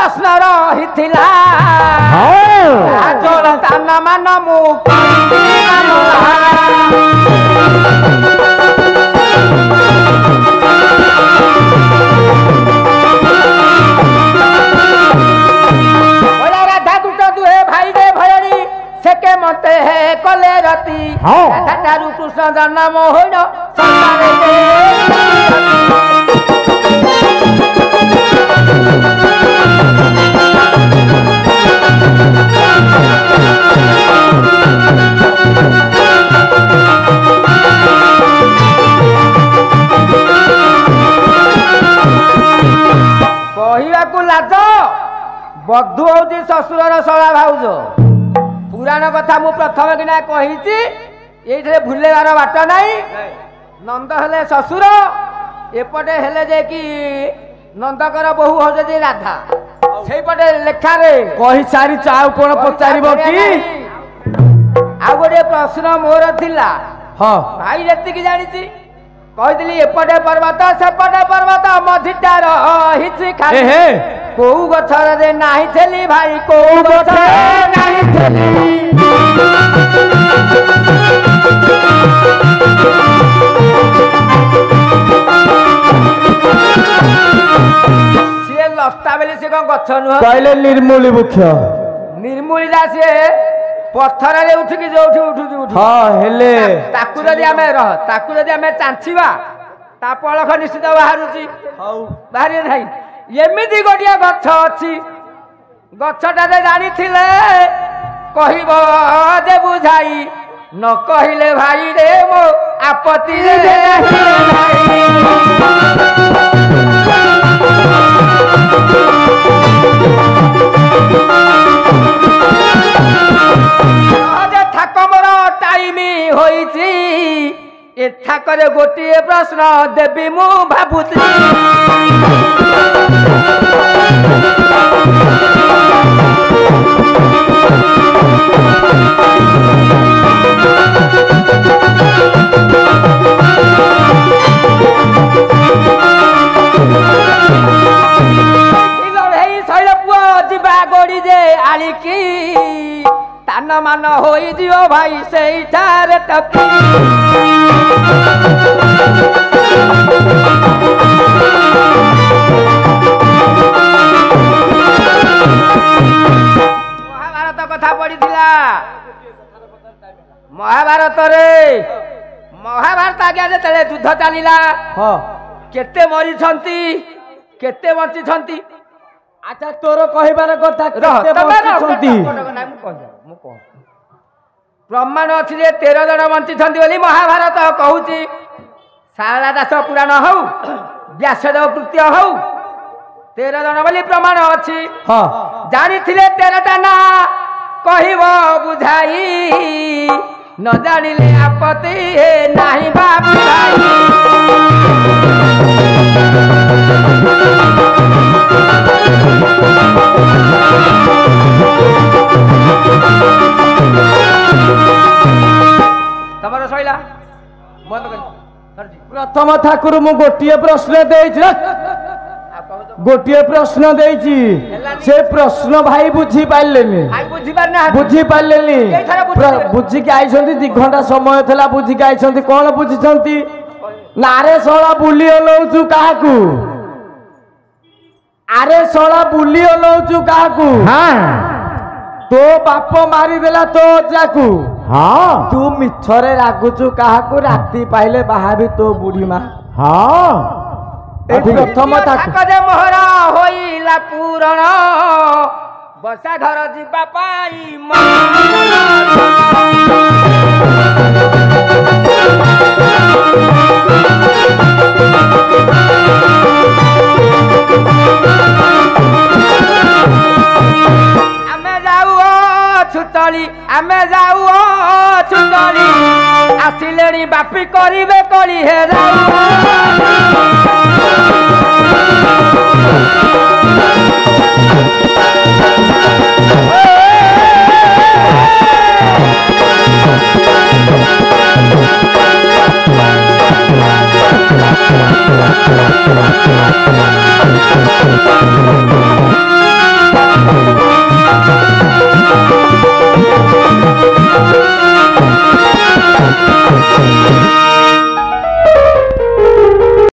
प्रश्न रहिथिला आजोर तान मान मु राधा दुट दुहे भाई रे भयणी से के मते है कले रति राधा चारु कृष्ण जन्म होइन संसारे कहवाकू लाज बधु हूँ शशुर शला भाउज पुराण कथा मु प्रथम किना कही ये भूलेबार बाट नहीं नंद हेले शशुर एपटे हेले जे कि नंदकर बहु हजे राधा से पटे लेखारे कही सारी चाउ कोन पचारिबो कि आ गोटे प्रश्न मोर थिला हां भाई जति जानी कही एपटे पर्वत सेपटे पर्वत मझिटा रही खाली को गछर रे नाही थेली भाई को गछर नाही थेली सी लस्ता बेली से कौन गछ नुह कहले निर्मूली वृक्ष निर्मूलीला सी पत्थर रे उठिकी जोठी उठुची उठु हां हेले ताकू जदी आमे चांचीबा ता पलख निश्चित बाहरुची हौ बाहरी नाही एमिति गोटिया गछ अछि गछटा जे जानी थिले कहिबो जे बुझाई न कहिले भाई रे मो आपत्ति रे जे ठाकमर टाइम होईची ए ठाकरे गोटिए प्रश्न देबी मु भाबुची तान मान हो दियो भाई से टपी महाभारत कथा पड़ी महाभारत रे महाभारत आगे जो युद्ध चलला केते मरी केते बंची अच्छा तोर कहबार कथा प्रमाण अच्छी 13 जन बंची महाभारत कहूँ शारदा दास पुराण हौ व्यासदेव कृत्य हौ 13 जन बोली प्रमाण अच्छी जानी 13टा ना कहब बुझाई न जानिले आपत्ति नाही बाप भाई तमर सइला बंद कर प्रथम ठाकुर मु गोटिए प्रश्न देछि गोटिए प्रश्न देछि से प्रश्न भाई बुझी पाइलेनी भाई बुझी पारना बुझी पाइलेनी बुझी के आइछंती 2 घंटा समय थला बुझी के आइछंती कोन बुझिछंती नारे सोळा बुली ओलौचु काहाकू आरे सोळा बुली ओलौचु काहाकू हां तो बाप मारी देला तो जाकू हां तू मिछरे रागुचु काहाकू राती पाइले बाहाबी तो बुढ़ी मां हां प्रथम ठाकरे मोहरा होइला पूरण बसा घर जीवा पाई आमे जाऊ छुटली आसिलेनी बापी करिबे कली हे जाऊ